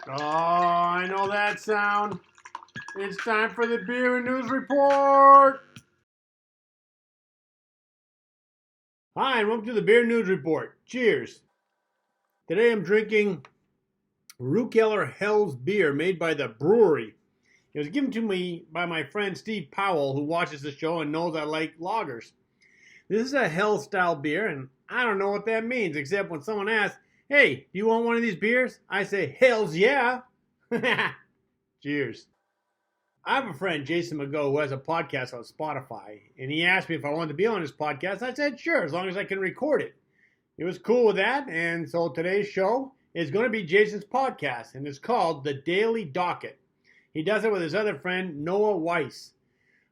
Oh, I know that sound. It's time for the Beer and News Report. Hi, and welcome to the Beer News Report. Cheers. Today I'm drinking Rukeller Hell's beer made by the brewery. It was given to me by my friend Steve Powell, who watches the show and knows I like lagers. This is a Hell style beer, and I don't know what that means, except when someone asks, "Hey, do you want one of these beers?" I say, "Hells yeah." Cheers. I have a friend, Jason McGo, who has a podcast on Spotify, and he asked me if I wanted to be on his podcast. I said, sure, as long as I can record it. He was cool with that, and so today's show is going to be Jason's podcast, and it's called The Daily Docket. He does it with his other friend, Noah Weiss.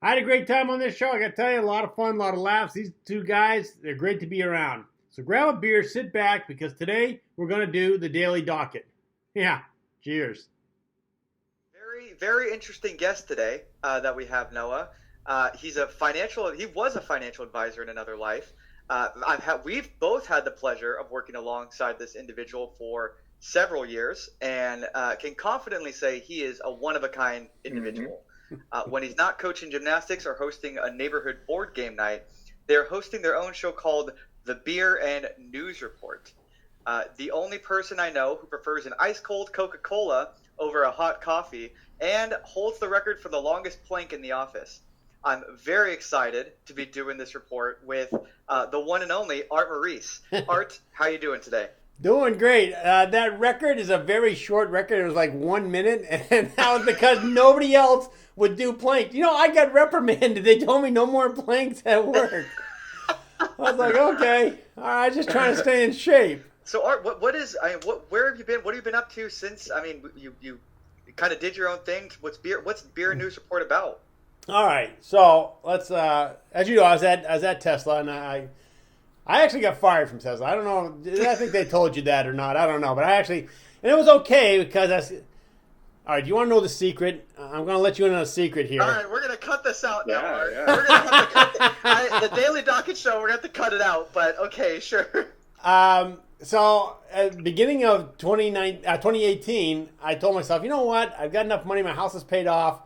I had a great time on this show. I got to tell you, a lot of fun, a lot of laughs. These two guys, they're great to be around. So grab a beer, sit back, because today we're going to do The Daily Docket. Yeah, cheers. Very interesting guest today that we have, Noah. He was a financial advisor in another life. We've both had the pleasure of working alongside this individual for several years, and can confidently say he is a one-of-a-kind individual. When he's not coaching gymnastics or hosting a neighborhood board game night, they're hosting their own show called The Beer and News Report. The only person I know who prefers an ice-cold Coca-Cola over a hot coffee and holds the record for the longest plank in the office. I'm very excited to be doing this report with the one and only Art Maurice. Art, how you doing today? Doing great. That record is a very short record. It was like 1 minute, and that was because nobody else would do planks. You know, I got reprimanded. They told me no more planks at work. I was like, okay, all right, just trying to stay in shape. So, Art, where have you been? What have you been up to since? I mean, you kind of did your own thing. What's Beer and News Report about? All right, so let's. As you know, I was at Tesla, and I actually got fired from Tesla. I don't know. I think they told you that or not. I don't know, but and it was okay because all right, do you want to know the secret? I'm going to let you in on a secret here. All right, we're going to cut this out now, Art. Yeah. We're going to have to the Daily Docket show. We're going to have to cut it out, but okay, sure. So at the beginning of 2018, I told myself, you know what? I've got enough money. My house is paid off.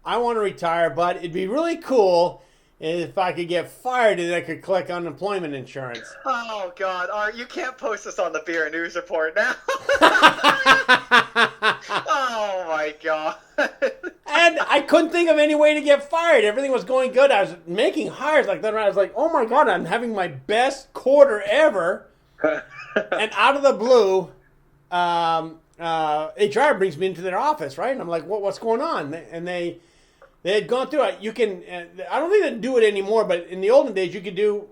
I want to retire, but it'd be really cool if I could get fired and I could collect unemployment insurance. Oh, God. Art, you can't post this on the Beer and News Report now. Oh, my God. And I couldn't think of any way to get fired. Everything was going good. I was making hires like that. I was like, oh, my God, I'm having my best quarter ever. And out of the blue, HR brings me into their office, right? And I'm like, what's going on? And they had gone through it. You can, I don't think they do it anymore, but in the olden days, you could do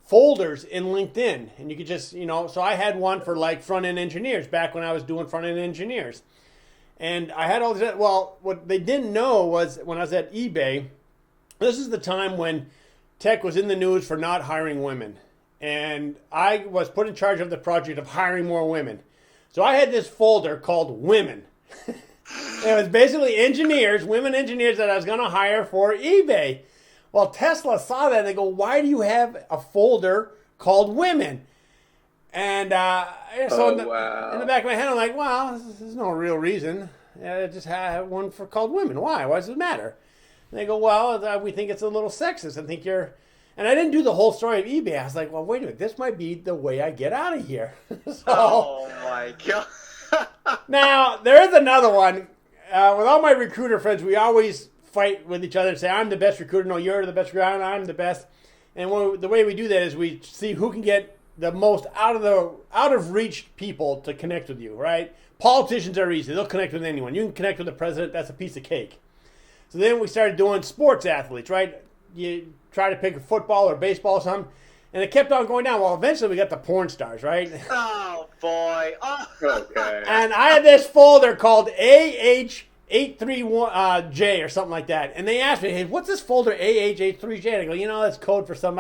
folders in LinkedIn. And you could just, so I had one for like front-end engineers back when I was doing front-end engineers. And I had all this. Well, what they didn't know was when I was at eBay, this is the time when tech was in the news for not hiring women. And I was put in charge of the project of hiring more women. So I had this folder called Women. It was basically women engineers that I was going to hire for eBay. Well, Tesla saw that and they go, why do you have a folder called Women? And so in the back of my head, I'm like, well, there's no real reason. I just have one called Women. Why? Why does it matter? And they go, well, we think it's a little sexist. I think you're... And I didn't do the whole story of eBay. I was like, well, wait a minute. This might be the way I get out of here. Oh, my God. Now, there is another one. With all my recruiter friends, we always fight with each other and say, I'm the best recruiter. No, you're the best recruiter. I'm the best. And the way we do that is we see who can get the most out of reach people to connect with you, right? Politicians are easy. They'll connect with anyone. You can connect with the president. That's a piece of cake. So then we started doing sports athletes, right? You try to pick a football or baseball or something, and it kept on going down. Well, eventually we got the porn stars, right? Oh, boy. Oh. Okay. And I had this folder called AH831J or something like that. And they asked me, hey, what's this folder AH83J? And I go, that's code for some...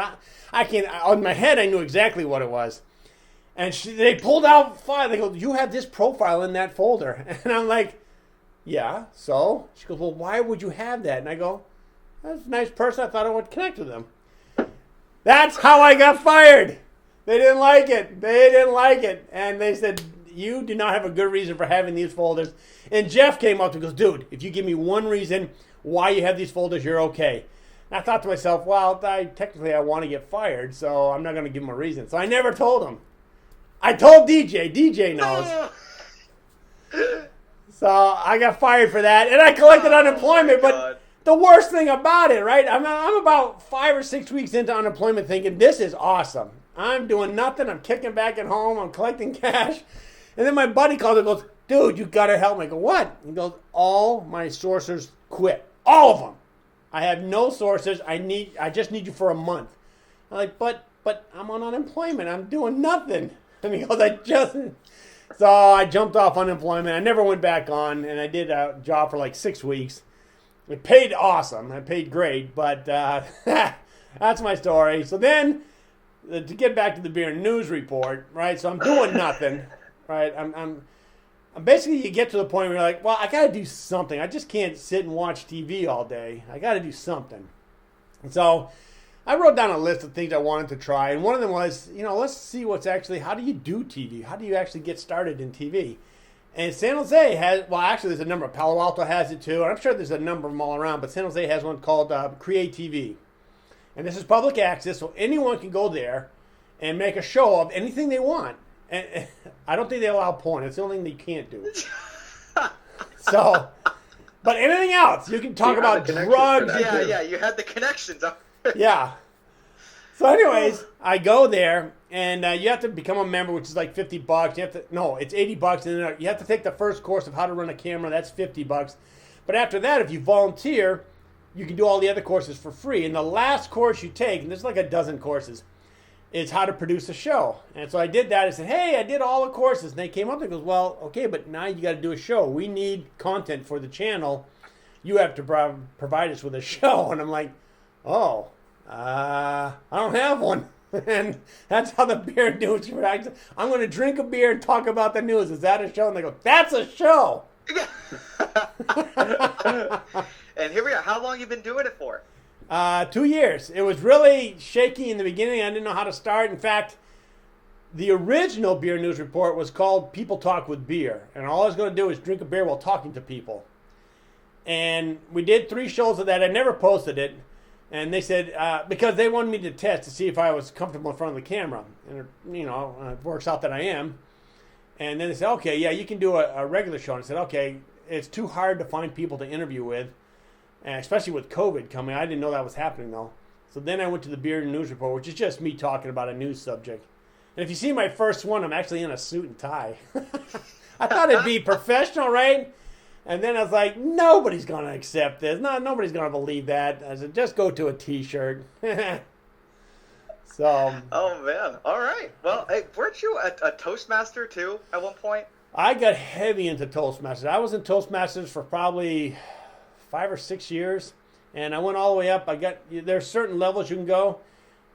I can't... On my head, I knew exactly what it was. And they pulled out file. They go, you have this profile in that folder. And I'm like, yeah, so? She goes, well, why would you have that? And I go, that's a nice person. I thought I would connect with them. That's how I got fired. They didn't like it. And they said, you do not have a good reason for having these folders. And Jeff came up and goes, dude, if you give me one reason why you have these folders, you're okay. And I thought to myself, well, technically I want to get fired, so I'm not going to give him a reason. So I never told him. I told DJ. DJ knows. So I got fired for that, and I collected unemployment. But the worst thing about it, right? I'm about 5 or 6 weeks into unemployment thinking, this is awesome. I'm doing nothing. I'm kicking back at home. I'm collecting cash. And then my buddy calls and goes, dude, you got to help me. I go, what? He goes, all my sources quit. All of them. I have no sources. I just need you for a month. I'm like, but I'm on unemployment. I'm doing nothing. And he goes, So I jumped off unemployment. I never went back on, and I did a job for like 6 weeks. It paid awesome. It paid great, but that's my story. So then, to get back to the beer news report, right? So I'm doing nothing, right? I'm basically, you get to the point where you're like, well, I got to do something. I just can't sit and watch TV all day. I got to do something. And so I wrote down a list of things I wanted to try, and one of them was, let's see how do you do TV? How do you actually get started in TV? And San Jose has, well, actually there's a number. Palo Alto has it too, and I'm sure there's a number of them all around, but San Jose has one called Create TV. And this is public access, so anyone can go there and make a show of anything they want. And I don't think they allow porn. It's the only thing they can't do. So, but anything else, you can talk about drugs. Yeah, you had the connections. Yeah. So anyways, I go there, and you have to become a member, which is like $50. It's $80, and then you have to take the first course of how to run a camera. That's $50. But after that, if you volunteer, you can do all the other courses for free. And the last course you take, and there's like a dozen courses, is how to produce a show. And so I did that. I said, hey, I did all the courses. And they came up and goes, well, okay, but now you got to do a show. We need content for the channel. You have to provide us with a show. And I'm like, oh, I don't have one. And that's how the beer news reacts. I'm going to drink a beer and talk about the news. Is that a show? And they go, that's a show. And here we are. How long you been doing it for? 2 years. It was really shaky in the beginning. I didn't know how to start. In fact, the original beer news report was called People Talk with Beer. And all I was going to do is drink a beer while talking to people. And we did 3 shows of that. I never posted it. And they said, because they wanted me to test to see if I was comfortable in front of the camera. And, it works out that I am. And then they said, okay, yeah, you can do a regular show. And I said, okay, it's too hard to find people to interview with. And especially with COVID coming. I didn't know that was happening, though. So then I went to the Beer News Report, which is just me talking about a news subject. And if you see my first one, I'm actually in a suit and tie. I thought it'd be professional, right? And then I was like, nobody's going to accept this. No, nobody's going to believe that. I said, just go to a T-shirt. So. Oh, man. All right. Well, hey, weren't you a Toastmaster, too, at one point? I got heavy into Toastmasters. I was in Toastmasters for probably 5 or 6 years. And I went all the way up. There's certain levels you can go.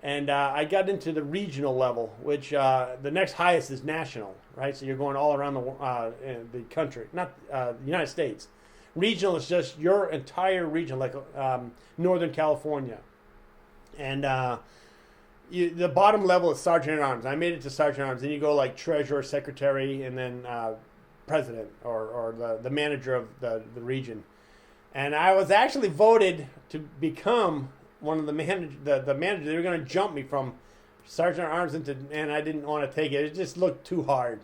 And I got into the regional level, which the next highest is national, right? So you're going all around the country, not the United States. Regional is just your entire region, like Northern California. And the bottom level is Sergeant at Arms. I made it to Sergeant at Arms. Then you go like treasurer, secretary, and then president or the manager of the region. And I was actually voted to become one of the manager. They were going to jump me from Sergeant at Arms and I didn't want to take it. It just looked too hard.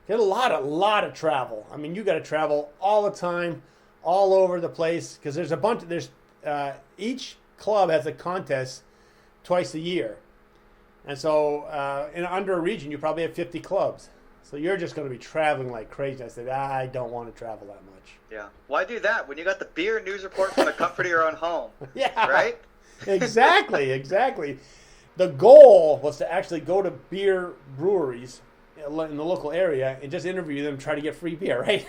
You had a lot of travel. I mean, you got to travel all the time, all over the place, because there's a bunch. Each club has a contest twice a year, and so under a region, you probably have 50 clubs. So you're just going to be traveling like crazy. I said, I don't want to travel that much. Yeah. Why do that when you got the beer news report from the comfort of your own home? Yeah. Right? Exactly. The goal was to actually go to beer breweries in the local area and just interview them, try to get free beer, right?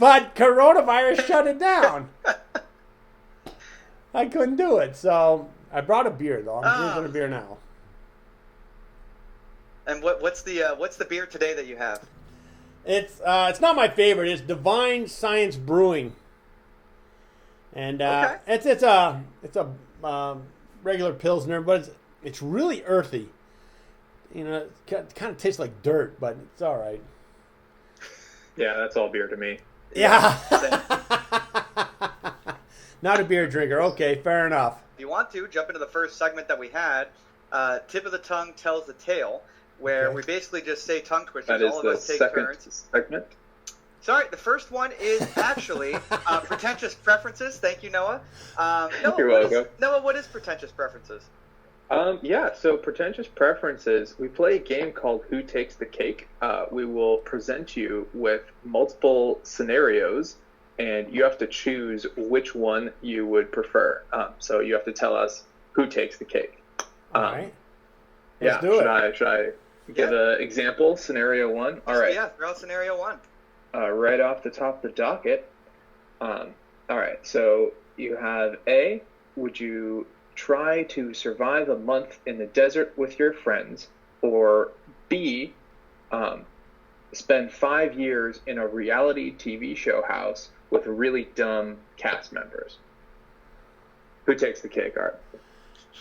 But coronavirus shut it down. I couldn't do it. So I brought a beer, though. I'm drinking a beer now. And what's the beer today that you have? It's not my favorite. It's Divine Science Brewing, and it's a regular Pilsner, but it's really earthy. it kind of tastes like dirt, but it's all right. Yeah, that's all beer to me. Yeah. Not a beer drinker. Okay, fair enough. If you want to, jump into the first segment that we had. Tip of the tongue tells the tale, where we basically just say tongue twisters. That is all of the us take second turns. segment. Sorry, the first one is actually pretentious preferences. Thank you, Noah. You're welcome. Noah, what is pretentious preferences? So pretentious preferences, we play a game called Who Takes the Cake. We will present you with multiple scenarios, and you have to choose which one you would prefer. So you have to tell us who takes the cake. All right. Let's do it. Should I give an example? Scenario one? All right. Yeah, throw out scenario one. Right off the top of the docket. All right, so you have A, would you try to survive a month in the desert with your friends, or B, spend 5 years in a reality TV show house with really dumb cast members? Who takes the cake, Art?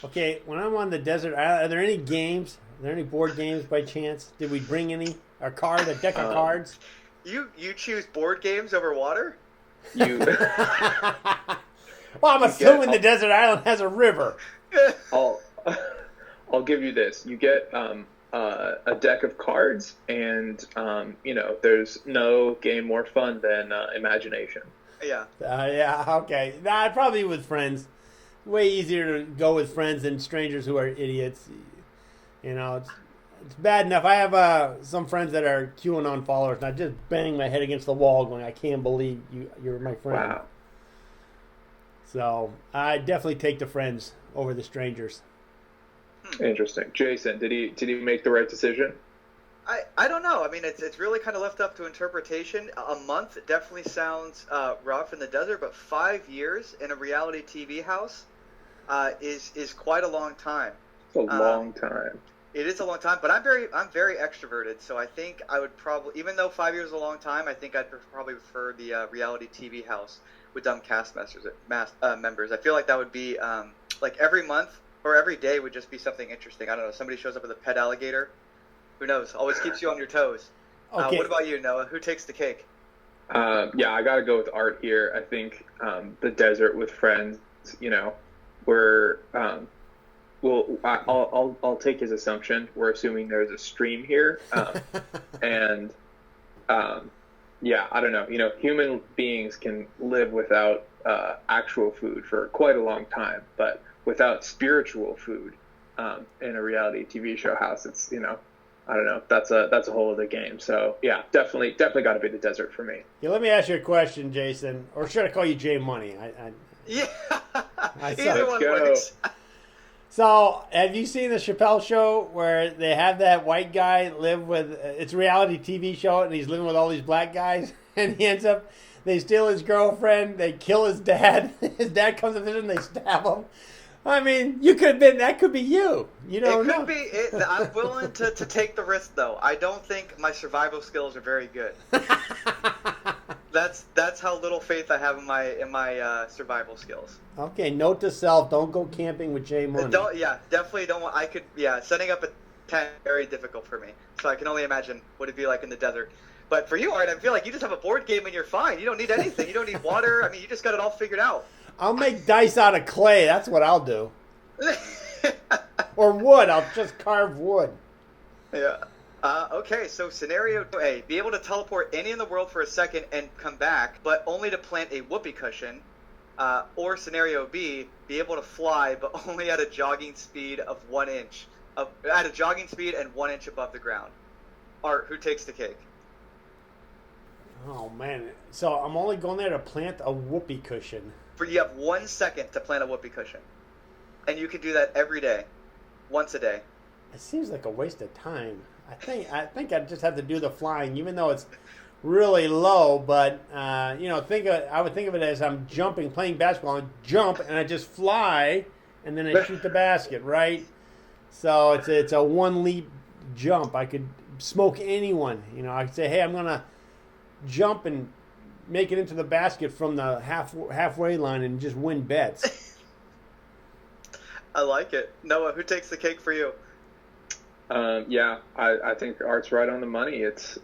Okay, when I'm on the desert, are there any games? Are there any board games by chance? Did we bring any? A deck of cards? You choose board games over water? Well, I'm assuming the desert island has a river. I'll give you this. You get a deck of cards, and there's no game more fun than imagination. Yeah. Okay. Nah, probably with friends. Way easier to go with friends than strangers who are idiots. It's bad enough. I have some friends that are QAnon followers, and I just bang my head against the wall going, I can't believe you're my friend. Wow. So I definitely take the friends over the strangers. Interesting. Jason, did he make the right decision? I don't know. I mean, it's really kind of left up to interpretation. A month definitely sounds rough in the desert, but 5 years in a reality TV house is quite a long time. It's a long time. It is a long time, but I'm very extroverted, so I think I would probably, even though 5 years is a long time, I think I'd probably prefer the reality TV house with dumb cast members. I feel like that would be like every month or every day would just be something interesting. I don't know. Somebody shows up with a pet alligator. Who knows? Always keeps you on your toes. Okay. What about you, Noah? Who takes the cake? I gotta go with Art here. I think the desert with friends. We're I'll take his assumption. We're assuming there's a stream here, and I don't know. Human beings can live without actual food for quite a long time, but without spiritual food in a reality TV show house, it's I don't know. That's a whole other game. So yeah, definitely got to be the desert for me. Yeah, let me ask you a question, Jason, or should I call you Jay Money? Either one works. So, have you seen the Chappelle show where they have that white guy live with? It's a reality TV show, and he's living with all these black guys, and he ends up. They steal his girlfriend. They kill his dad. His dad comes to visit, and they stab him. I mean, you could have been. That could be you. You don't know. It could be. I'm willing to take the risk, though. I don't think my survival skills are very good. That's how little faith I have in my survival skills. Okay, note to self: don't go camping with Jay Money. Definitely don't want. Setting up a tent is very difficult for me. So I can only imagine what it'd be like in the desert. But for you, Art, I feel like you just have a board game and you're fine. You don't need anything. You don't need water. I mean, you just got it all figured out. I'll make dice out of clay. That's what I'll do. Or wood. I'll just carve wood. Yeah. Okay, so scenario A, be able to teleport any in the world for a second and come back, but only to plant a whoopee cushion. Or scenario B, be able to fly, but only at a jogging speed of 1 inch. At a jogging speed and 1 inch above the ground. Art, who takes the cake? Oh, man. So I'm only going there to plant a whoopee cushion. You have 1 second to plant a whoopee cushion. And you can do that every day. Once a day. It seems like a waste of time. I think I just have to do the flying, even though it's really low. But I would think of it as I'm jumping, playing basketball. I jump and I just fly, and then I shoot the basket. Right. So it's a one leap jump. I could smoke anyone. I could say, hey, I'm gonna jump and make it into the basket from the halfway line and just win bets. I like it. Noah, who takes the cake for you? Yeah, I think Art's right on the money. It's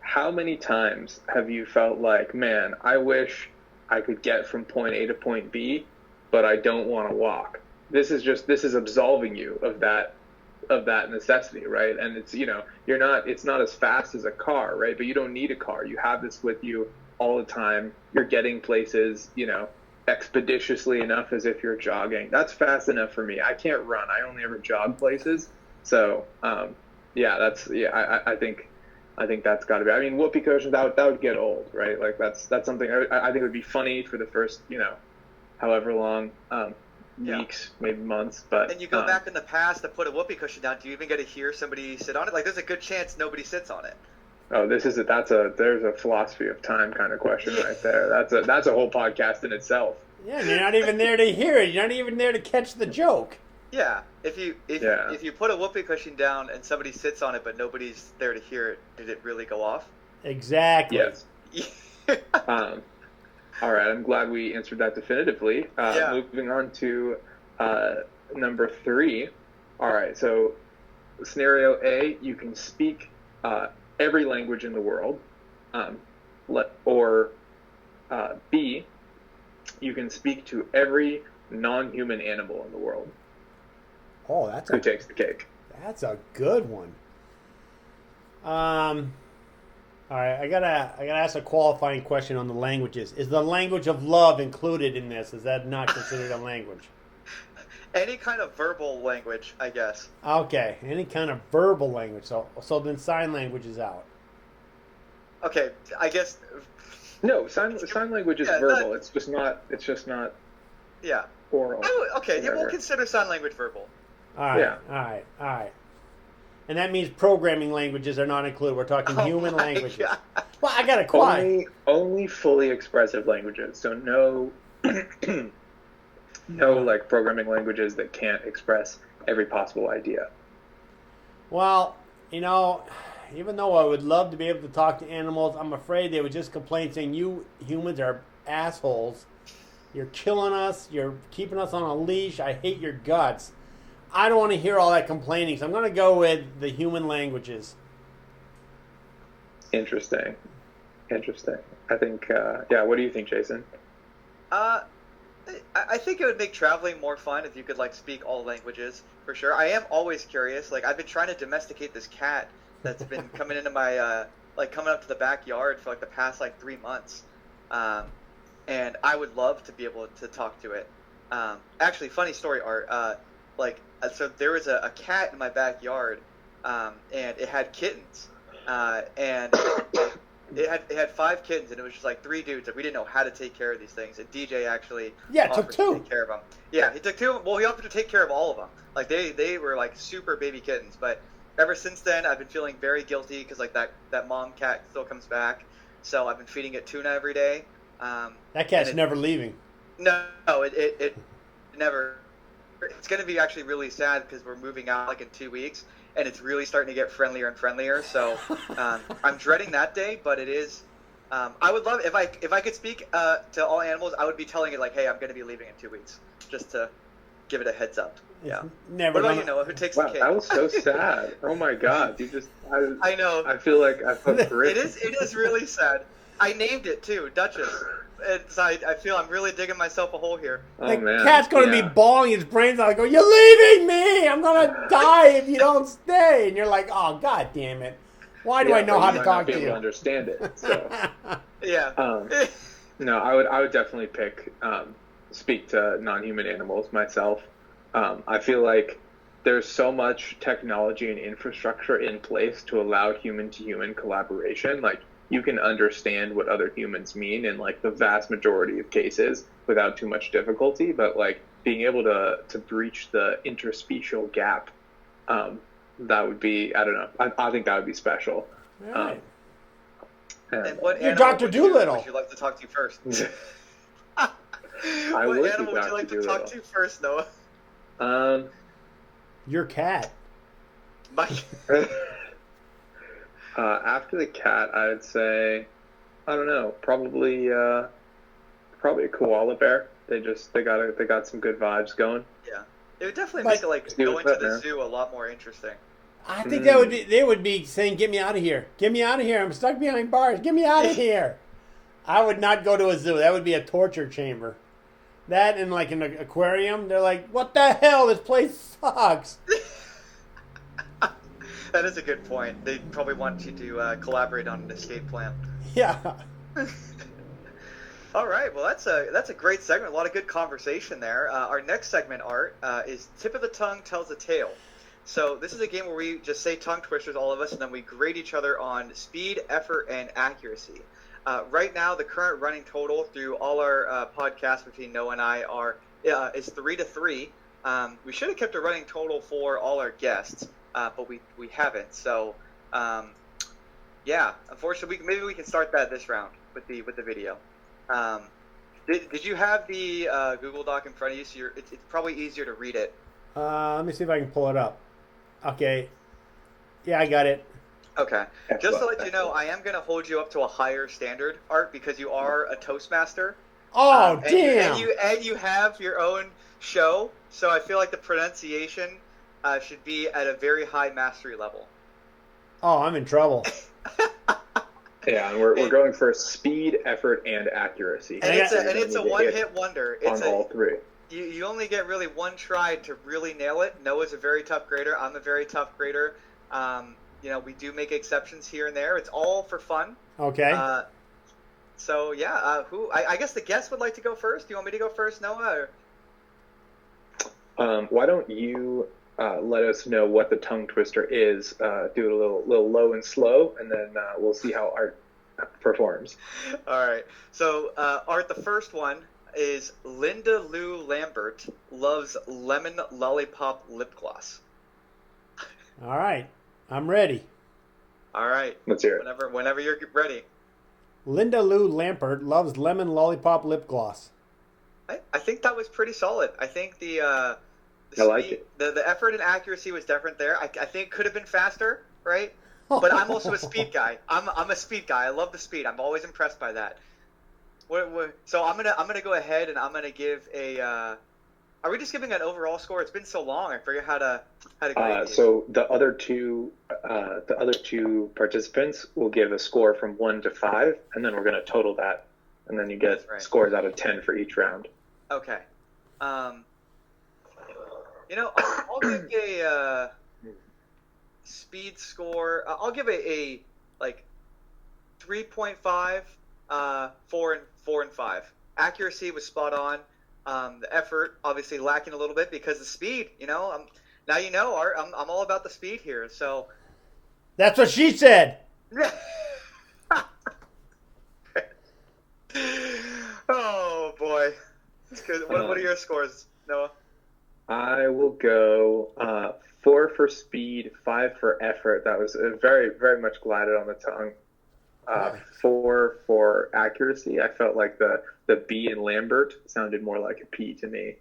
how many times have you felt like, man, I wish I could get from point A to point B, but I don't want to walk. This is absolving you of that necessity, right? And it's it's not as fast as a car, right? But you don't need a car. You have this with you all the time. You're getting places, expeditiously enough as if you're jogging. That's fast enough for me. I can't run. I only ever jog places. So, I think that's got to be. I mean, whoopee cushions that would get old, right? Like that's something I think would be funny for the first, however long, weeks, maybe months. But and you go back in the past to put a whoopee cushion down. Do you even get to hear somebody sit on it? Like, there's a good chance nobody sits on it. Oh, there's a philosophy of time kind of question right there. That's a whole podcast in itself. Yeah, and you're not even there to hear it. You're not even there to catch the joke. Yeah, if you put a whoopee cushion down and somebody sits on it but nobody's there to hear it, did it really go off? Exactly. Yes. All right, I'm glad we answered that definitively. Moving on to number 3. All right, so scenario A, you can speak every language in the world, or B, you can speak to every non-human animal in the world. Oh, who takes the cake? That's a good one. All right, I gotta ask a qualifying question on the languages. Is the language of love included in this? Is that not considered a language? Any kind of verbal language, I guess. Okay, any kind of verbal language. So then sign language is out. Okay, I guess. No, sign language is verbal. It's just not. Yeah. Oral. We'll consider sign language verbal. All right. And that means programming languages are not included. We're talking human languages. God. Well, I got to quiet. Only fully expressive languages. So no, like programming languages that can't express every possible idea. Well, even though I would love to be able to talk to animals, I'm afraid they would just complain saying, you humans are assholes. You're killing us. You're keeping us on a leash. I hate your guts. I don't want to hear all that complaining, so I'm going to go with the human languages. Interesting. I think, what do you think, Jason? I think it would make traveling more fun if you could, speak all languages, for sure. I am always curious. I've been trying to domesticate this cat that's been coming into my, coming up to the backyard for, the past, 3 months. And I would love to be able to talk to it. Actually, funny story, Art. So there was a cat in my backyard, and it had kittens, and it had 5 kittens, and it was just 3 dudes, and we didn't know how to take care of these things. And DJ actually took 2. To take care of them. Yeah, he took 2. Well, he offered to take care of all of them. They were super baby kittens, but ever since then, I've been feeling very guilty because that mom cat still comes back, so I've been feeding it tuna every day. That cat's never leaving. No, it never. It's going to be actually really sad because we're moving out in 2 weeks, and it's really starting to get friendlier and friendlier. So I'm dreading that day, but it is. I would love if I could speak to all animals. I would be telling it hey, I'm going to be leaving in 2 weeks, just to give it a heads up. Yeah. Never. What about Noah? Who takes the cake? That was so sad. Oh my God! I know. I feel like I felt great. It is really sad. I named it too, Duchess. I feel I'm really digging myself a hole here. Oh man, cat's going to be bawling his brains out. Go, you're leaving me. I'm going to die if you don't stay. And you're like, oh God damn it. Why do I know how to talk to you? To understand it. So. Yeah. No, I would definitely speak to non-human animals myself. I feel like there's so much technology and infrastructure in place to allow human-to-human collaboration. You can understand what other humans mean in the vast majority of cases without too much difficulty, but being able to breach the interspecial gap, that would be, I don't know, I think that would be special. Right. And what You're animal Dr. Doolittle. would you like to talk to first? What animal would you like to talk to first, Noah? Your cat. Mike. After the cat, I'd say, I don't know, probably a koala bear. They got some good vibes going. Yeah, it would definitely make going to the zoo a lot more interesting. I think they would be saying, "Get me out of here! Get me out of here! I'm stuck behind bars! Get me out of here!" I would not go to a zoo. That would be a torture chamber. That and like an aquarium, they're like, "What the hell? This place sucks." That is a good point. They probably want you to collaborate on an escape plan. Yeah. All right. Well, that's a great segment. A lot of good conversation there. Our next segment, Art, is Tip of the Tongue Tells a Tale. So this is a game where we just say tongue twisters, all of us, and then we grade each other on speed, effort, and accuracy. Right now, the current running total through all our podcasts between Noah and I is 3-3. We should have kept a running total for all our guests, but we haven't. So, yeah, unfortunately, maybe we can start that this round with the video. Did you have the Google Doc in front of you? So it's probably easier to read it. Let me see if I can pull it up. Okay. Yeah, I got it. Okay. Just to let you know, I am going to hold you up to a higher standard, Art, because you are a Toastmaster. Oh, damn! And you have your own show, so I feel like the pronunciation should be at a very high mastery level. Oh, I'm in trouble. Yeah, and we're going for speed, effort, and accuracy. And it's a one-hit wonder. It's on all three. You only get really one try to really nail it. Noah's a very tough grader. I'm a very tough grader. We do make exceptions here and there. It's all for fun. Okay. So yeah, I guess the guest would like to go first. Do you want me to go first, Noah? Or? Why don't you let us know what the tongue twister is? Do it a little low and slow, and then we'll see how Art performs. All right. So Art, the first one is Linda Lou Lambert loves lemon lollipop lip gloss. All right. I'm ready. All right. Let's hear it. Whenever you're ready. Linda Lou Lambert loves lemon lollipop lip gloss. I think that was pretty solid. I think the I like it. The effort and accuracy was different there. I think it could have been faster, right? But I'm also a speed guy. I'm a speed guy. I love the speed. I'm always impressed by that. So I'm gonna go ahead and I'm gonna give a. Are we just giving an overall score? It's been so long. I forget how to grade these. So the other two participants will give a score from 1 to 5, and then we're going to total that, and then you get scores out of 10 for each round. Okay. I'll give a speed score. I'll give a 3.5, 4 and 5. Accuracy was spot on. The effort obviously lacking a little bit because the speed, now Art, I'm all about the speed here. So that's what she said. Oh boy, that's good. What are your scores, Noah? I will go 4 for speed, 5 for effort. That was very, very much glided on the tongue. 4 for accuracy. I felt like the B in Lambert sounded more like a P to me.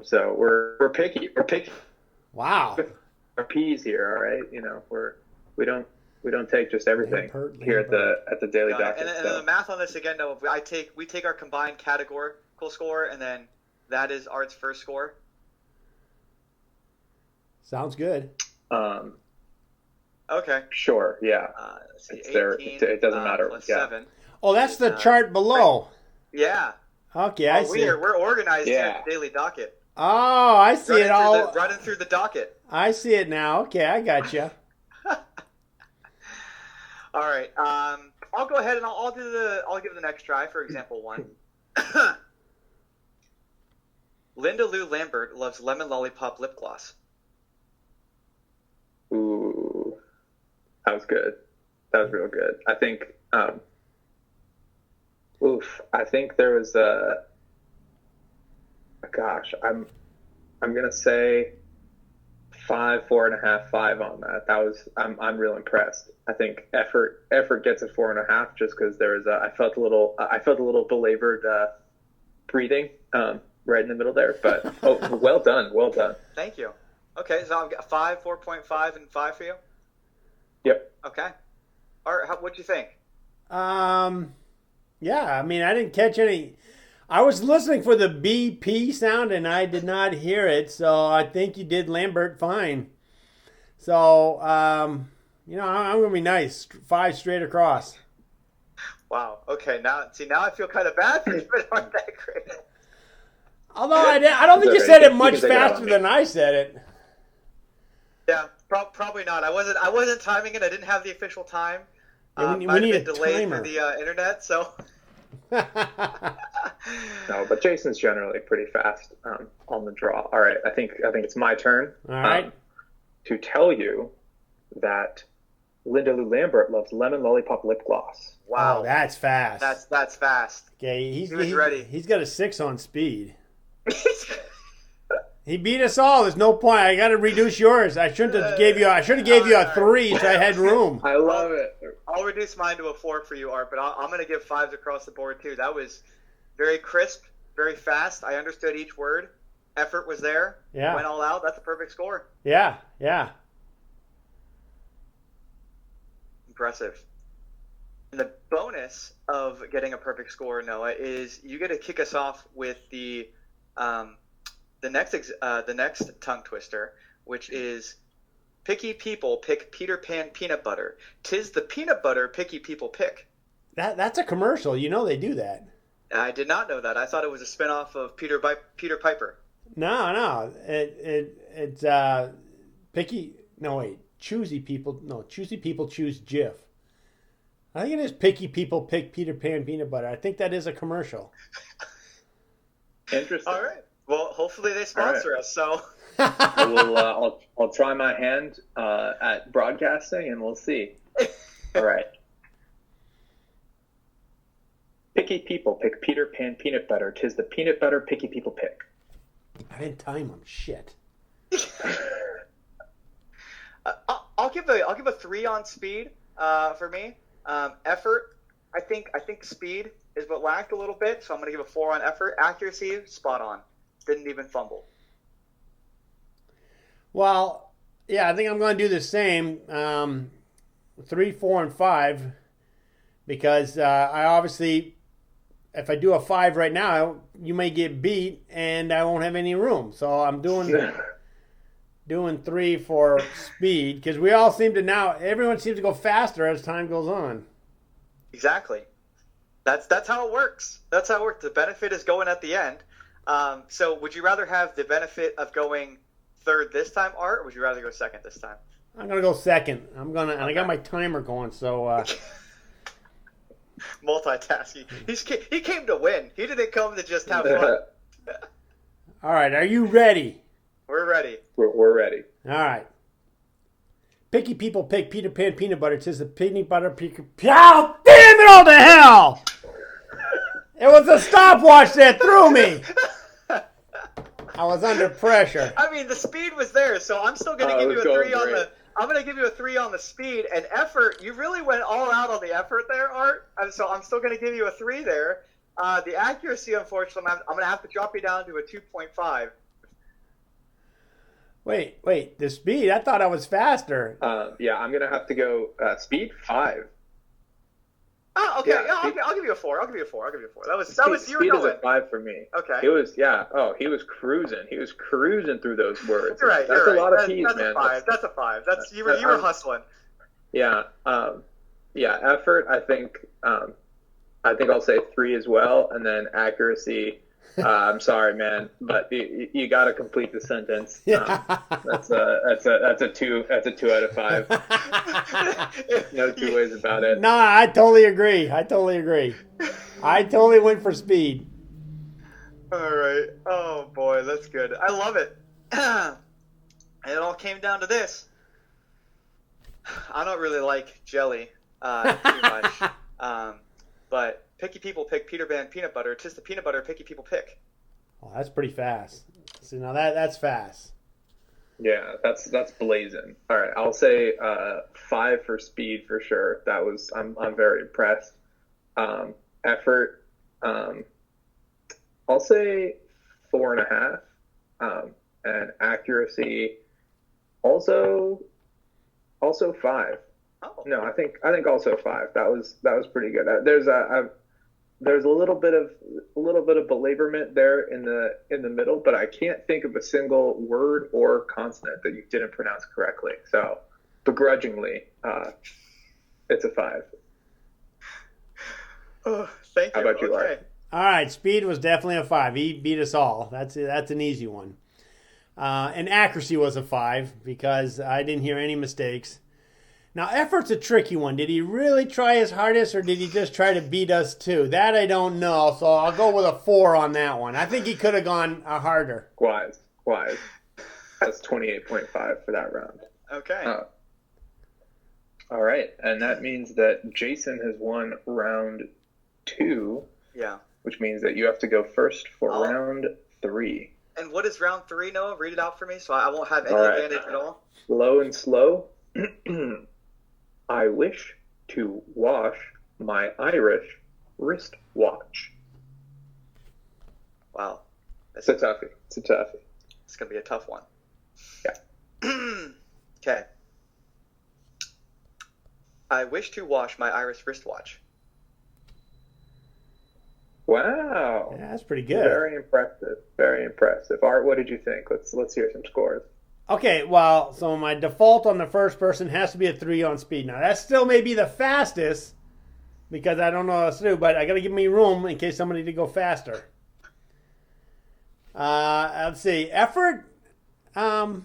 So we're picky. We're picky. Wow. Our P's here, all right. We don't take just everything here at the Daily Docket. And then the math on this again, Noah. We take our combined categorical score, and then that is Art's first score. Sounds good. Okay. Sure. Yeah. It's there. It doesn't matter. Plus yeah. 7. Oh, that's the chart below. Yeah. Okay, I see. We're organized here at the Daily Docket. Oh, I see it all. Running through the docket. I see it now. Okay, I got you. All right. I'll go ahead and I'll give the next try for example 1. Linda Lou Lambert loves lemon lollipop lip gloss. Ooh, that was good. That was real good. I think. I think there was a. Gosh, I'm gonna say 5, 4.5, 5 on that. That was. I'm real impressed. I think effort gets a 4.5 just because there was I felt a little belabored breathing right in the middle there, but well done. Thank you. Okay, so I've got 5, 4.5, and 5 for you? Yep. Okay. All right, what'd you think? Yeah, I mean, I didn't catch any. I was listening for the BP sound, and I did not hear it, so I think you did Lambert fine. So, I'm going to be nice. 5 straight across. Wow. Okay. Now I feel kind of bad for you, but aren't that great? Although I don't think you said it much faster than I said it. Yeah, probably not. I wasn't timing it. I didn't have the official time. Yeah, we might need have been a delayed timer. through the internet, so. No, but Jason's generally pretty fast on the draw. All right, I think it's my turn. All right. To tell you that Linda Lou Lambert loves lemon lollipop lip gloss. Wow, Oh, that's fast. That's fast. Okay, he's ready. He's got a 6 on speed. He beat us all. There's no point. I got to reduce yours. I should have gave you a 3 so I had room. I love it. I'll reduce mine to a 4 for you, Art, but I'm going to give 5s across the board too. That was very crisp, very fast. I understood each word. Effort was there. Yeah. Went all out. That's a perfect score. Yeah. Impressive. And the bonus of getting a perfect score, Noah, is you get to kick us off with the next tongue twister, which is picky people pick Peter Pan peanut butter. 'Tis the peanut butter picky people pick. That's a commercial. You know they do that. I did not know that. I thought it was a spinoff of Peter Piper. No. It's picky. No, wait. Choosy people. No, choosy people choose Jif. I think it is picky people pick Peter Pan peanut butter. I think that is a commercial. Interesting. All right. Well, hopefully they sponsor us. So I'll try my hand at broadcasting, and we'll see. All right. Picky people pick Peter Pan peanut butter. 'Tis the peanut butter picky people pick. I didn't time them. Shit. I'll give a 3 on speed for me. Effort, I think speed is what lacked a little bit, so I'm going to give a 4 on effort. Accuracy, spot on. Didn't even fumble. Well, yeah, I think I'm going to do the same. 3, 4, and 5, because I obviously, if I do a 5 right now, you may get beat, and I won't have any room. So I'm doing 3 for speed, because we all seem to now. Everyone seems to go faster as time goes on. Exactly. That's how it works. That's how it works. The benefit is going at the end. So would you rather have the benefit of going third this time, Art, or would you rather go second this time? I'm gonna go second. And I got my timer going, so. Multitasking. He came to win. He didn't come to just have fun. All right, are you ready? We're ready. We're ready. All right. Picky people pick Peter Pan peanut butter. It says the peanut butter Oh, damn it all to hell! It was a stopwatch that threw me. I was under pressure. I mean, the speed was there, so I'm still going to give you a 3 on the. I'm going to give you a 3 on the speed and effort. You really went all out on the effort there, Art. And so I'm still going to give you a 3 there. The accuracy, unfortunately, I'm going to have to drop you down to a 2.5. Wait. The speed? I thought I was faster. Yeah, I'm gonna have to go speed 5. Oh, okay. Yeah, I'll give you a 4. That was you were speed going. is a 5 for me. Okay. It was he was cruising. He was cruising through those words. You're right. That's a lot of P's, that's man. A 5. That's a 5. You were hustling. Yeah. Effort. I think I'll say 3 as well, and then accuracy. I'm sorry, man, but you got to complete the sentence. That's a 2. That's a 2 out of 5. No two ways about it. No, I totally agree. I totally went for speed. All right. Oh boy, that's good. I love it. And it all came down to this. I don't really like jelly too much, but. Picky people pick Peter Pan peanut butter. 'Tis the peanut butter picky people pick. Oh, that's pretty fast. See, now that's fast. Yeah, that's blazing. All right, I'll say 5 for speed for sure. I'm very impressed. Effort, I'll say 4.5. And accuracy, also 5. Oh. No, I think also 5. That was pretty good. there's a little bit of belaborment there in the middle, but I can't think of a single word or consonant that you didn't pronounce correctly. So, begrudgingly, it's a 5. Oh, thank you. How about you, Art? All right, speed was definitely a 5. He beat us all. That's an easy one. And accuracy was a 5 because I didn't hear any mistakes. Now, effort's a tricky one. Did he really try his hardest, or did he just try to beat us too? That I don't know, so I'll go with a 4 on that one. I think he could have gone harder. Wise. That's 28.5 for that round. Okay. All right, and that means that Jason has won round 2. Yeah. Which means that you have to go first for round 3. And what is round 3, Noah? Read it out for me so I won't have any advantage at all. Slow and slow. I wish to wash my Irish wristwatch. Wow. It's a toughie. It's going to be a tough one. Yeah. Okay. I wish to wash my Irish wristwatch. Wow. Yeah, that's pretty good. Very impressive. Very impressive. Art, what did you think? Let's hear some scores. Okay, well, so my default on the first person has to be a 3 on speed. Now, that still may be the fastest because I don't know what else to do, but I got to give me room in case somebody to go faster. Let's see. Effort. Again,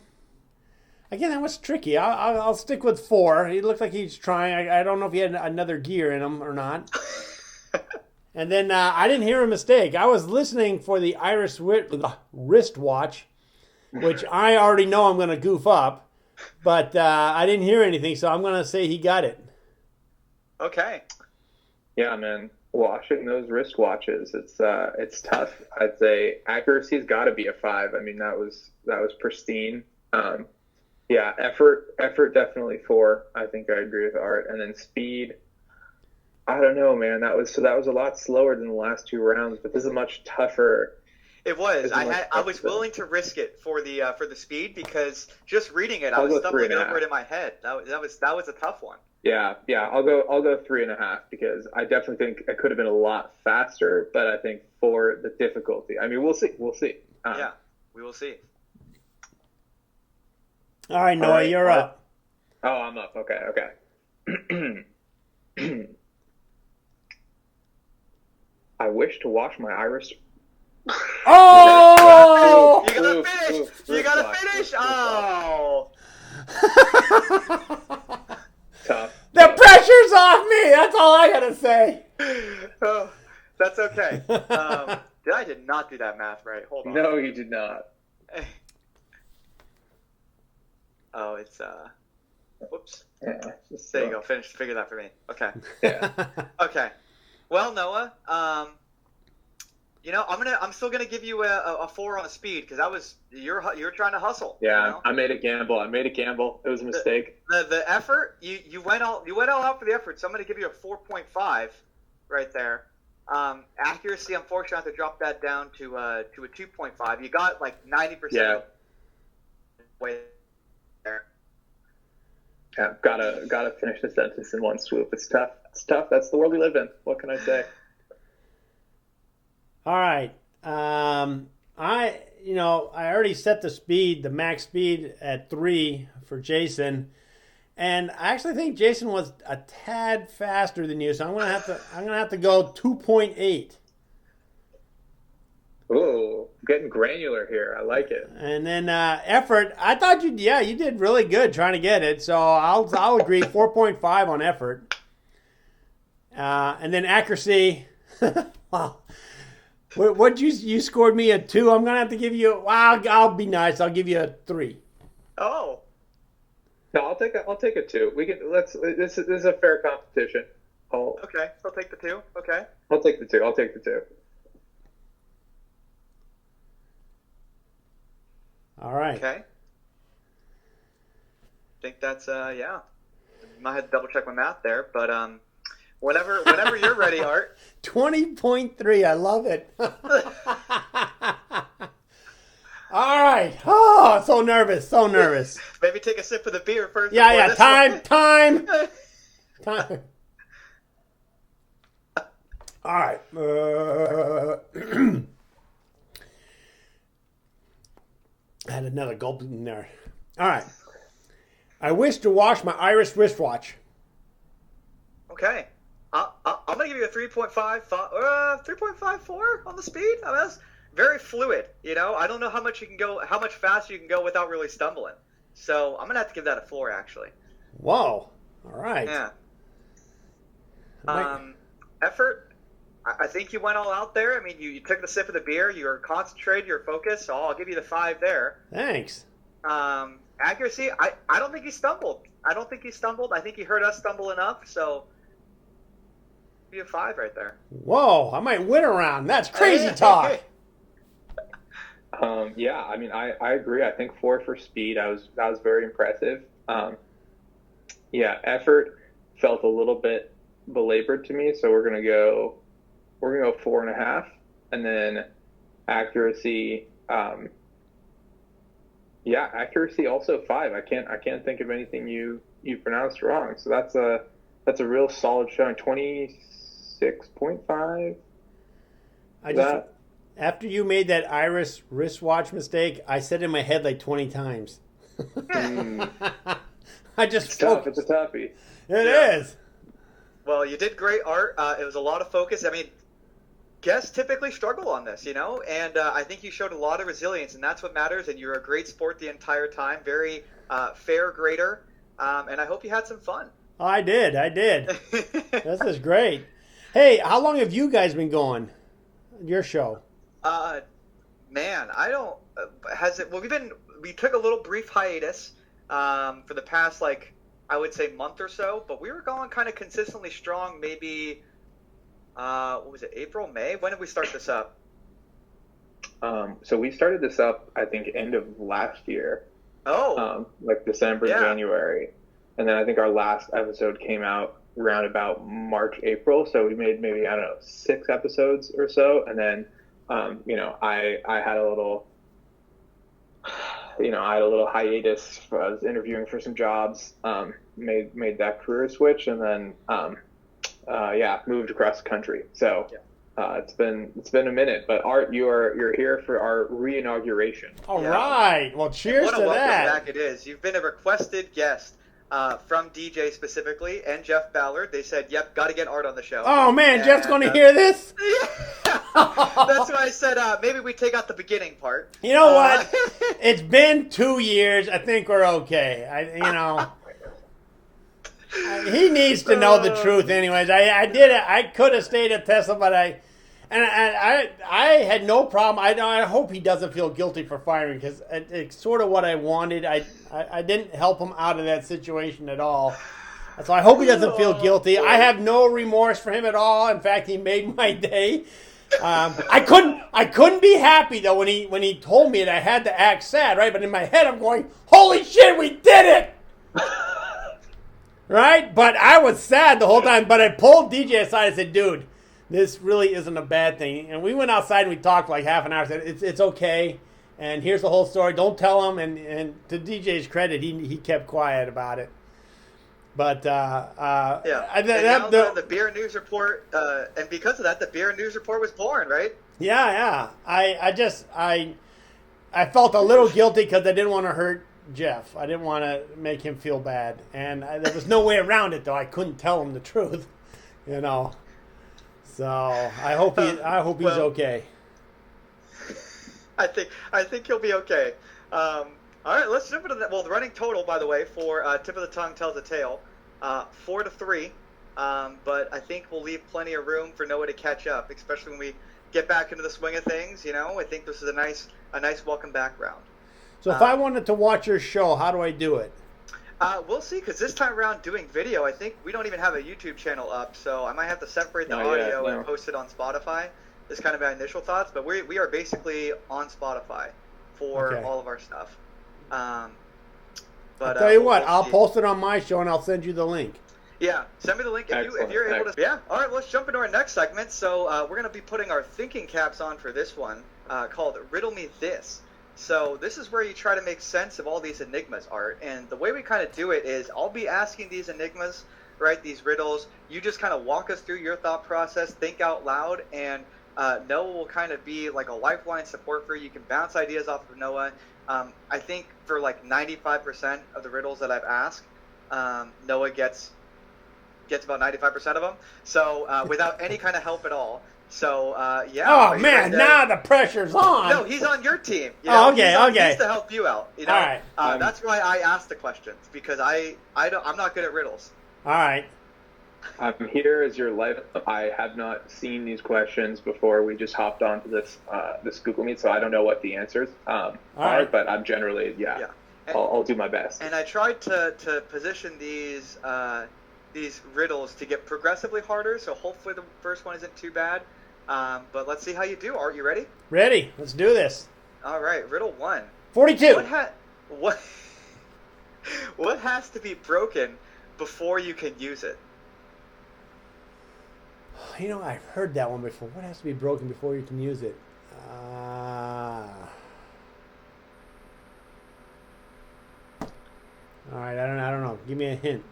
that was tricky. I'll stick with 4. He looked like he's trying. I don't know if he had another gear in him or not. And then I didn't hear a mistake. I was listening for the Irish wristwatch, which I already know I'm going to goof up, but I didn't hear anything, so I'm going to say he got it. Okay. Yeah, man. Washing those wristwatches, it's tough. I'd say accuracy's got to be a 5. I mean, that was pristine. Yeah, effort definitely 4. I think I agree with Art. And then speed, I don't know, man. That was a lot slower than the last 2 rounds, but this is much tougher. It was. I was willing to risk it for the speed because just reading it, I was stumbling over it in my head. That was a tough one. Yeah. I'll go 3.5 because I definitely think it could have been a lot faster, but I think for the difficulty, I mean, we'll see. Yeah, we will see. All right, Noah, you're up. Oh, I'm up. Okay. I wish to wash my Irish. Oh! You gotta finish. Oh. Tough. The pressure's off me. That's all I gotta say. Oh, that's okay. I did not do that math right. Hold on. No, you did not. Oh, it's whoops. Yeah, There you go. Figure that for me. Okay. Yeah. Okay. Well, Noah, I'm still gonna give you a 4 on the speed because you're trying to hustle. Yeah, you know? I made a gamble. It was a mistake. The effort you went all out for the effort. So I'm gonna give you a 4.5 right there. Accuracy, unfortunately, I have to drop that down to a 2.5. You got like 90%. Yeah. Way there. Yeah, gotta finish the sentence in one swoop. It's tough. That's the world we live in. What can I say? All right. I already set the max speed at 3 for Jason, and I actually think Jason was a tad faster than you, so I'm gonna have to go 2.8. Ooh, getting granular here. I like it. And then effort, I thought you did really good trying to get it, so I'll agree 4.5 on effort. And then accuracy, wow. What you scored me a 2? I'm gonna have to give you. Wow, I'll be nice. I'll give you a 3. Oh. No, I'll take a 2. We can This is a fair competition. Okay, so I'll take the 2. Okay. I'll take the 2. All right. Okay. I think that's yeah. Might have to double check my math there, but whenever you're ready, Art. 20.3. I love it. All right. Oh, so nervous. Maybe take a sip of the beer first. Yeah. Time. All right. I had another gulp in there. All right. I wish to wash my Iris wristwatch. Okay. I'm going to give you a 3.54 on the speed. I mean, that's very fluid. I don't know how much faster you can go without really stumbling. So I'm going to have to give that a 4, actually. Whoa. All right. Yeah. Effort. I think you went all out there. I mean, you took the sip of the beer. You were concentrated. You're focused. So I'll give you the 5 there. Thanks. Accuracy. I don't think he stumbled. I think he heard us stumble enough. So be a 5 right there. Whoa. I might win a round. That's crazy talk. Yeah, I mean, I agree. I think 4 for speed. That was very impressive. Yeah, effort felt a little bit belabored to me, so we're gonna go 4.5, and then accuracy. Yeah, accuracy also 5. I can't think of anything you pronounced wrong. So that's a real solid showing. 26.5. After you made that Iris wristwatch mistake, I said in my head like 20 times. I just it's tough. It's a toughie. It is. Well, you did great, Art. It was a lot of focus. I mean, guests typically struggle on this, and I think you showed a lot of resilience, and that's what matters. And you're a great sport the entire time. Very fair grader, and I hope you had some fun. Oh, I did. This is great. Hey, how long have you guys been going? Your show? Man, I don't. Has it? Well, we took a little brief hiatus for the past, I would say, month or so, but we were going kind of consistently strong. Maybe what was it? April, May? When did we start this up? So we started this up, I think, end of last year. Oh. Like December, yeah. January, and then I think our last episode came out around about March, April. So we made maybe, I don't know, 6 episodes or so, and then I had a little hiatus. I was interviewing for some jobs, made that career switch, and then moved across the country. So it's been a minute. But Art, you're here for our re-inauguration. All right. Well, cheers to that. What a welcome back it is. You've been a requested guest from DJ specifically and Jeff Ballard. They said, "Yep, got to get Art on the show." Oh man, Jeff's going to hear this. That's why I said maybe we take out the beginning part. You know what? It's been 2 years. I think we're okay. He needs to know the truth, anyways. I did it. I could have stayed at Tesla, but I had no problem. I hope he doesn't feel guilty for firing, because it's sort of what I wanted. I didn't help him out of that situation at all. So I hope he doesn't feel guilty. I have no remorse for him at all. In fact, he made my day. I couldn't be happy though when he told me that I had to act sad, right? But in my head, I'm going, "Holy shit, we did it!" Right? But I was sad the whole time. But I pulled DJ aside and said, "Dude, this really isn't a bad thing." And we went outside and we talked for like half an hour. I said, "It's okay. And here's the whole story. Don't tell him." And to DJ's credit, he kept quiet about it. But the beer news report, and because of that, the beer news report was born, right? Yeah. I felt a little guilty because I didn't want to hurt Jeff. I didn't want to make him feel bad, and there was no way around it though. I couldn't tell him the truth, So I hope he's okay. I think he'll be okay. All right, let's jump into that. Well, the running total, by the way, for Tip of the Tongue Tells a Tale, 4-3. But I think we'll leave plenty of room for Noah to catch up, especially when we get back into the swing of things. I think this is a nice welcome back round. So if I wanted to watch your show, how do I do it? We'll see, because this time around doing video, I think we don't even have a YouTube channel up, so I might have to separate the audio and post it on Spotify. Is kind of my initial thoughts, but we are basically on Spotify for all of our stuff. But I'll tell you what, I'll post it on my show and I'll send you the link. Yeah, send me the link if you're able to. Yeah, all right, let's jump into our next segment. So we're going to be putting our thinking caps on for this one, called Riddle Me This. So this is where you try to make sense of all these enigmas, Art. And the way we kind of do it is I'll be asking these enigmas right? These riddles. You just kind of walk us through your thought process, think out loud, and Noah will kind of be like a lifeline support for you. You can bounce ideas off of Noah. I think for like 95% of the riddles that I've asked, Noah gets about 95% of them. So without any kind of help at all. So yeah. Oh man, now the pressure's on. No, he's on your team. You know? Okay. He's to help you out. You know? All right. That's why I asked the questions, because I'm not good at riddles. All right. I'm here as your life. I have not seen these questions before. We just hopped onto this Google Meet, so I don't know what the answers are. right. But I'm generally I'll do my best. And I tried to position these riddles to get progressively harder. So hopefully the first one isn't too bad. But let's see how you do. Are you ready? Ready. Let's do this. All right. Riddle 1. 42. What has to be broken before you can use it? You know, I've heard that one before. What has to be broken before you can use it? All right, I don't know. Give me a hint.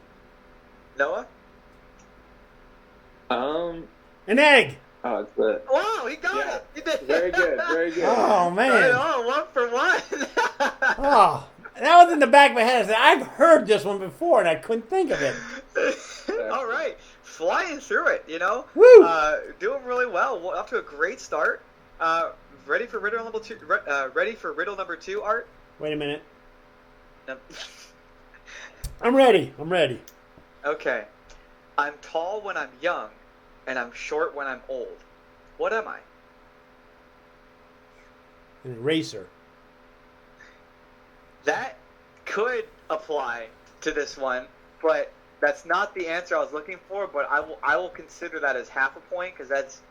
Noah? An egg. Oh, it's the. Wow, he got it. He did. Very good. Very good. Oh man. Right on, 1 for 1. Oh, that was in the back of my head. I said, I've heard this one before, and I couldn't think of it. All right, flying through it, you know. Woo! Doing really well. Off to a great start. Ready for riddle number 2? Ready for riddle number 2, Art? Wait a minute. No. I'm ready. Okay. I'm tall when I'm young, and I'm short when I'm old. What am I? An eraser. That could apply to this one, but that's not the answer I was looking for. But I will consider that as half a point, because that's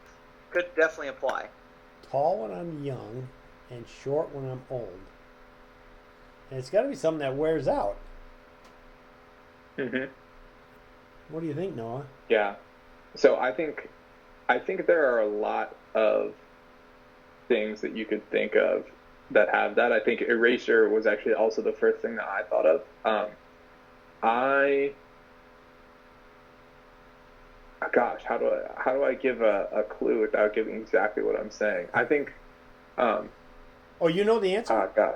could definitely apply. Tall when I'm young and short when I'm old. And it's got to be something that wears out. Mm-hmm. What do you think, Noah? Yeah. So I think there are a lot of things that you could think of that have that. I think eraser was actually also the first thing that I thought of. Gosh, how do I give a clue without giving exactly what I'm saying? I think. Oh, you know the answer? God.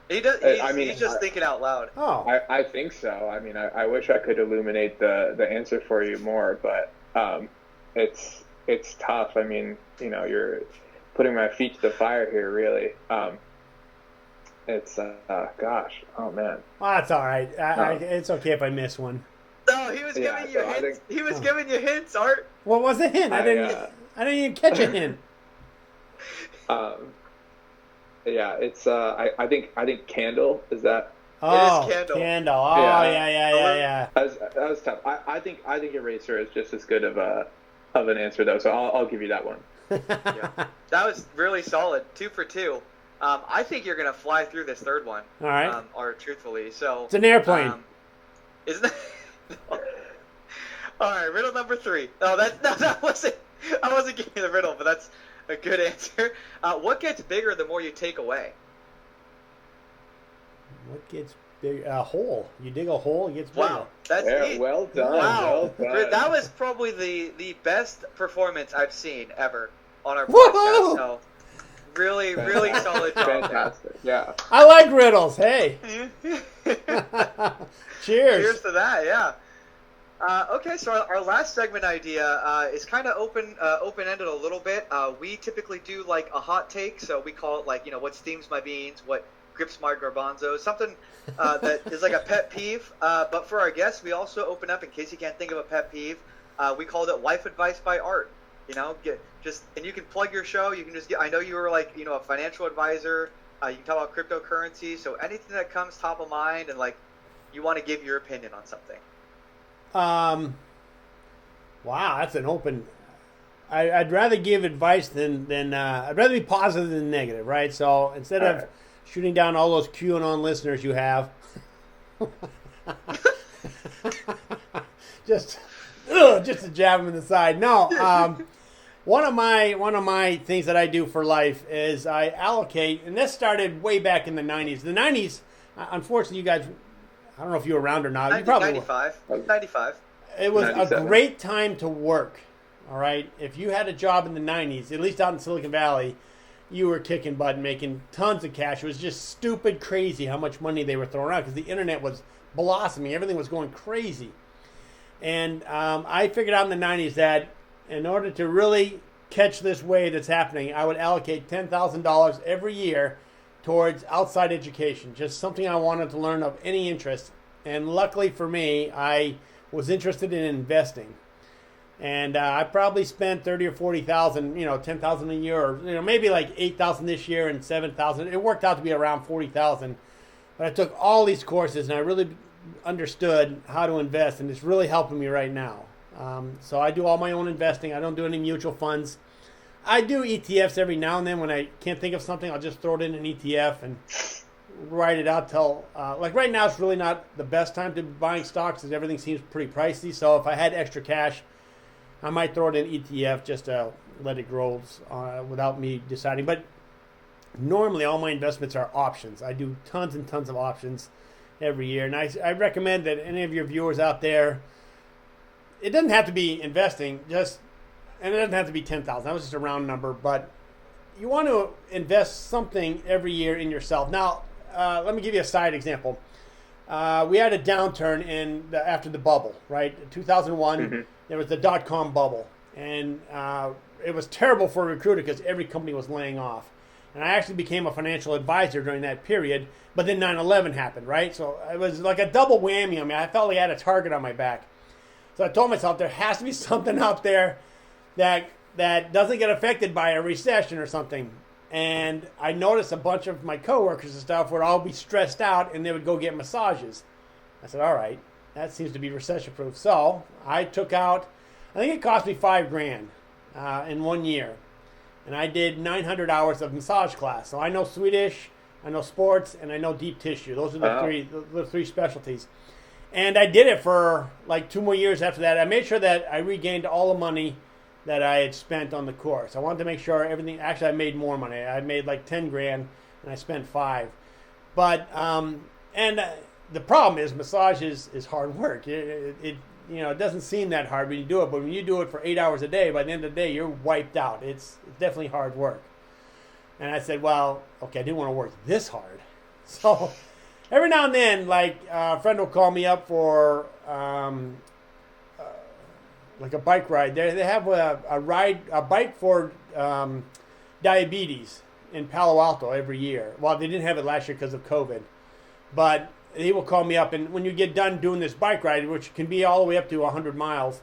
He does. He's just thinking out loud. Oh. I think so. I mean, I wish I could illuminate the answer for you more, but it's tough. I mean, you know, you're putting my feet to the fire here, really. It's gosh, oh man. Oh, that's all right. It's okay if I miss one. No, he was giving you hints. He was giving you hints, Art. What was the hint? I didn't even catch a hint. Yeah, it's I think candle is that. Oh, it is candle. Oh, yeah. That was tough. I think eraser is just as good of an answer though, so I'll give you that one. Yeah. That was really solid. 2 for 2. I think you're gonna fly through this third one. All right. Or truthfully, so it's an airplane. Isn't that? All right, riddle number 3. Oh, that wasn't. I wasn't giving you the riddle, but that's a good answer. What gets bigger the more you take away? What gets big? A hole. You dig a hole, it gets bigger. Wow, that's neat. Well done. Wow, well done. That was probably the best performance I've seen ever on our Woo-hoo! podcast. So really solid job. Fantastic. Yeah. I like riddles. Hey. Cheers. Cheers to that. Yeah. Okay, so our last segment idea is kind of open-ended a little bit. We typically do like a hot take, so we call it like, you know, what steams my beans, what grips my garbanzos, something that is like a pet peeve. But for our guests, we also open up, in case you can't think of a pet peeve, we called it Life Advice by Art. You know, and you can plug your show. You can just I know you were like, you know, a financial advisor. You can talk about cryptocurrency. So anything that comes top of mind and like you want to give your opinion on something. Wow, that's an open. I'd rather give advice than I'd rather be positive than negative, right? So instead of shooting down all those QAnon listeners you have, just to jab them in the side. No, one of my things that I do for life is I allocate, and this started way back in the 90s. The 90s, unfortunately, you guys. I don't know if you were around or not. You probably 95. 95. It was a 97. great time to work. All right. If you had a job in the 90s, at least out in Silicon Valley, you were kicking butt and making tons of cash. It was just stupid crazy how much money they were throwing out because the internet was blossoming. Everything was going crazy. And I figured out in the 90s that in order to really catch this wave that's happening, I would allocate $10,000 every year towards outside education, just something I wanted to learn of any interest. And luckily for me, I was interested in investing. And I probably spent 30 or 40,000, 10,000 a year, or maybe like 8,000 this year and 7,000. It worked out to be around 40,000. But I took all these courses and I really understood how to invest, and it's really helping me right now. So I do all my own investing. I don't do any mutual funds. I do ETFs every now and then when I can't think of something. I'll just throw it in an ETF and write it out till like right now. It's really not the best time to be buying stocks because everything seems pretty pricey. So if I had extra cash, I might throw it in ETF just to let it grow without me deciding. But normally all my investments are options. I do tons and tons of options every year. And I recommend that any of your viewers out there, it doesn't have to be investing, and it doesn't have to be 10,000. That was just a round number, but you want to invest something every year in yourself. Now, let me give you a side example. We had a downturn after the bubble, right? 2001, mm-hmm. There was the dot-com bubble, and it was terrible for a recruiter because every company was laying off. And I actually became a financial advisor during that period, but then 9/11 happened, right? So it was like a double whammy. I mean, I felt like I had a target on my back. So I told myself there has to be something out there that doesn't get affected by a recession or something. And I noticed a bunch of my coworkers and stuff would all be stressed out and they would go get massages. I said, all right, that seems to be recession proof. So I took out, I think it cost me $5,000 in 1 year. And I did 900 hours of massage class. So I know Swedish, I know sports, and I know deep tissue. Those are the three specialties. And I did it for like 2 more years after that. I made sure that I regained all the money that I had spent on the course. I wanted to make sure everything, actually I made more money. I made like $10,000 and I spent $5,000. But, the problem is massage is hard work. It doesn't seem that hard when you do it, but when you do it for 8 hours a day, by the end of the day, you're wiped out. It's definitely hard work. And I said, well, okay, I didn't want to work this hard. So every now and then, like a friend will call me up for like a bike ride. They have a bike for diabetes in Palo Alto every year. Well, they didn't have it last year because of COVID. But he will call me up, and when you get done doing this bike ride, which can be all the way up to 100 miles,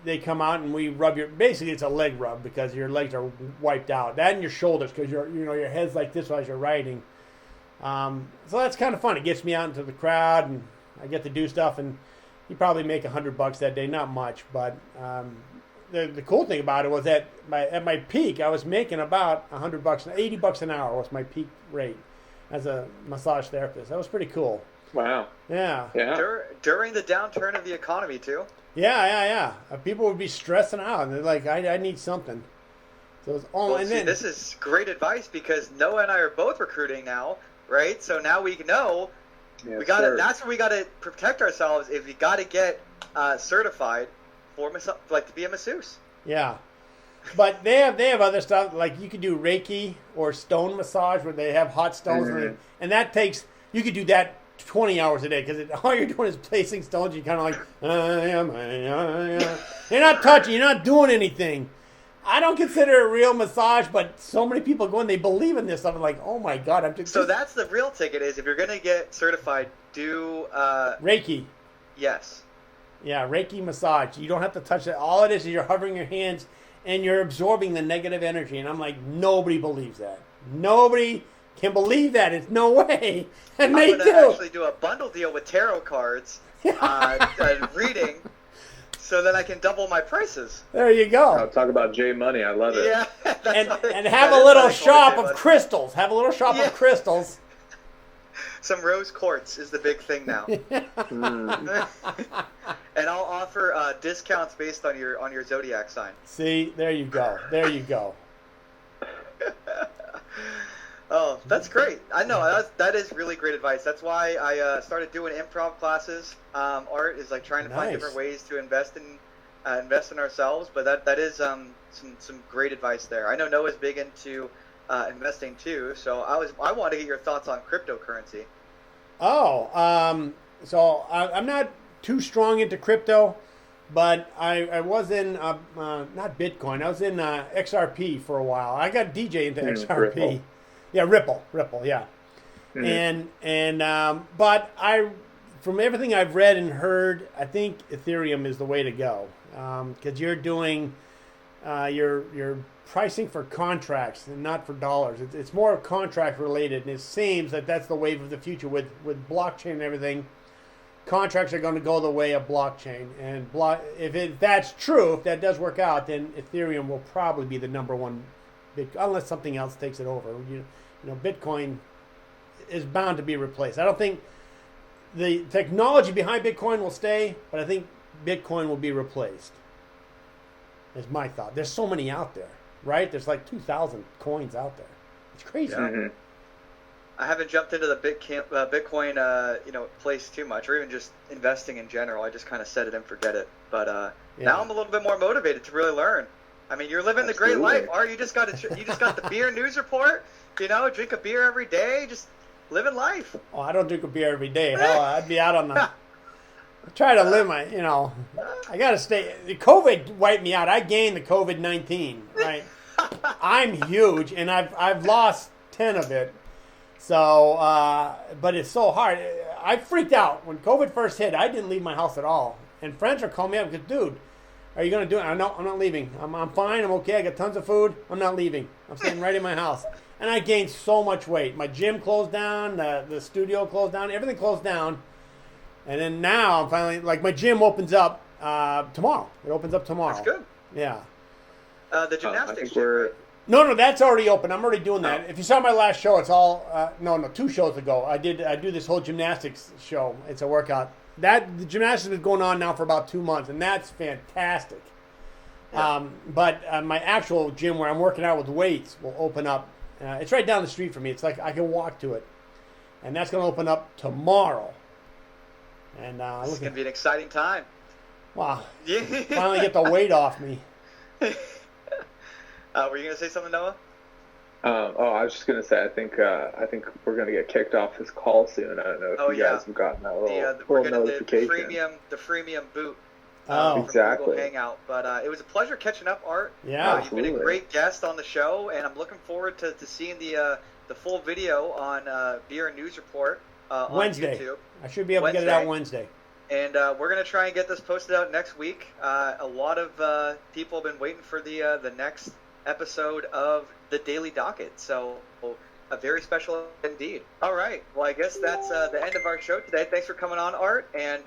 they come out and we rub basically it's a leg rub because your legs are wiped out. That and your shoulders because your head's like this as you're riding. So that's kind of fun. It gets me out into the crowd, and I get to do stuff, and you probably make $100 that day. Not much, but the cool thing about it was that at my peak, I was making about $100, $80 an hour was my peak rate as a massage therapist. That was pretty cool. Wow. Yeah. During the downturn of the economy, too. Yeah. People would be stressing out, and they're like, I need something. So it's all. Well, this is great advice because Noah and I are both recruiting now, right? So now we know that's where we got to protect ourselves. If we got to get certified for to be a masseuse. Yeah. But they have other stuff, like you could do Reiki or stone massage where they have hot stones, mm-hmm. and that takes, you could do that 20 hours a day because all you're doing is placing stones. You're kind of like, you're not touching, you're not doing anything. I don't consider it real massage, but so many people go and they believe in this stuff. I'm like, oh my God. So that's the real ticket is if you're going to get certified, do Reiki. Yes. Yeah, Reiki massage. You don't have to touch it. All it is you're hovering your hands and you're absorbing the negative energy. And I'm like, nobody believes that. Nobody can believe that. It's no way. And they do. I'm going to actually do a bundle deal with tarot cards, reading, so that I can double my prices. There you go. Oh, talk about J Money. I love it. Yeah. And have a little shop of crystals. Have a little shop of crystals. Some rose quartz is the big thing now. And I'll offer discounts based on your zodiac sign. See, there you go. Oh, Oh, that's great. I know that is really great advice. That's why I started doing improv classes. Art is like trying to find different ways to invest in ourselves. But that is some great advice there. I know Noah's big into investing too. So I want to get your thoughts on cryptocurrency. Oh, so I'm not too strong into crypto, but I was in not Bitcoin. I was in XRP for a while. I got DJ into XRP. Ripple. Yeah, Ripple, yeah. Mhm. But from everything I've read and heard, I think Ethereum is the way to go, because you're doing you're pricing for contracts and not for dollars. It's more contract related, and it seems that that's the wave of the future with blockchain and everything. Contracts are going to go the way of blockchain, and that's true, if that does work out, then Ethereum will probably be the number one, unless something else takes it over. You know, Bitcoin is bound to be replaced. I don't think the technology behind Bitcoin will stay, but I think Bitcoin will be replaced. Is my thought. There's so many out there, right? There's like 2,000 coins out there. It's crazy. Yeah. Mm-hmm. I haven't jumped into the Bitcoin place too much, or even just investing in general. I just kind of set it and forget it. But now I'm a little bit more motivated to really learn. I mean, you're living the great life, Art. You just got the beer news report. You know, drink a beer every day, just living life. Oh, I don't drink a beer every day. Hell, I'd be out on the. I try to live my, I gotta stay. The COVID wiped me out. I gained the COVID-19. Right, I'm huge, and I've lost 10 of it. So, but it's so hard. I freaked out when COVID first hit. I didn't leave my house at all, and friends are calling me up because, dude, are you gonna do it? I'm not leaving. I'm fine. I'm okay. I got tons of food. I'm not leaving. I'm staying right in my house. And I gained so much weight. My gym closed down. The studio closed down. Everything closed down. And then now I'm finally, like, my gym opens up tomorrow. It opens up tomorrow. That's good. Yeah. The gymnastics gym. No, that's already open. I'm already doing that. If you saw my last show, it's all 2 shows ago. I do this whole gymnastics show. It's a workout. The gymnastics has been going on now for about 2 months, and that's fantastic. Yeah. But my actual gym where I'm working out with weights will open up. It's right down the street from me. It's like I can walk to it, and that's going to open up tomorrow. And this is going to be an exciting time. Wow! Finally get the weight off me. Were you going to say something, Noah? I was just gonna say, I think we're gonna get kicked off this call soon. I don't know if you guys have gotten that little notification. The freemium boot. Exactly. Google Hangout. But it was a pleasure catching up, Art. Yeah, you've been a great guest on the show, and I'm looking forward to seeing the full video on Beer and News Report on Wednesday. YouTube. I should be able to get it out Wednesday. And we're going to try and get this posted out next week. A lot of people have been waiting for the next episode of the Daily Docket. So a very special indeed. All right. Well, I guess that's the end of our show today. Thanks for coming on, Art, and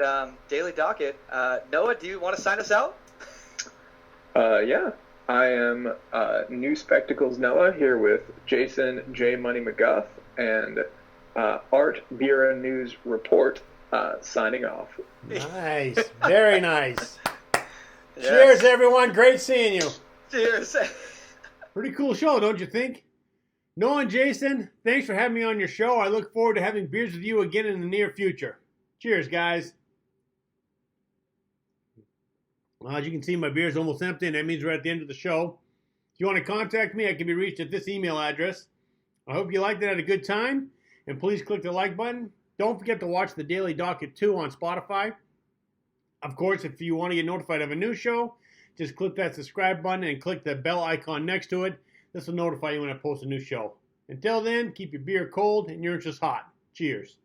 Daily Docket. Noah, do you want to sign us out? Yeah. I am New Spectacles Noah here with Jason J. Money McGuff and Art Beer and News Report signing off. Nice. Very nice. Yes. Cheers, everyone. Great seeing you. Cheers. Pretty cool show, don't you think? Noah and Jason, thanks for having me on your show. I look forward to having beers with you again in the near future. Cheers, guys. Well, as you can see, my beer is almost empty, and that means we're at the end of the show. If you want to contact me, I can be reached at this email address. I hope you liked it, had a good time, and please click the like button. Don't forget to watch the Daily Docket 2 on Spotify. Of course, if you want to get notified of a new show, just click that subscribe button and click the bell icon next to it. This will notify you when I post a new show. Until then, keep your beer cold and your inches hot. Cheers.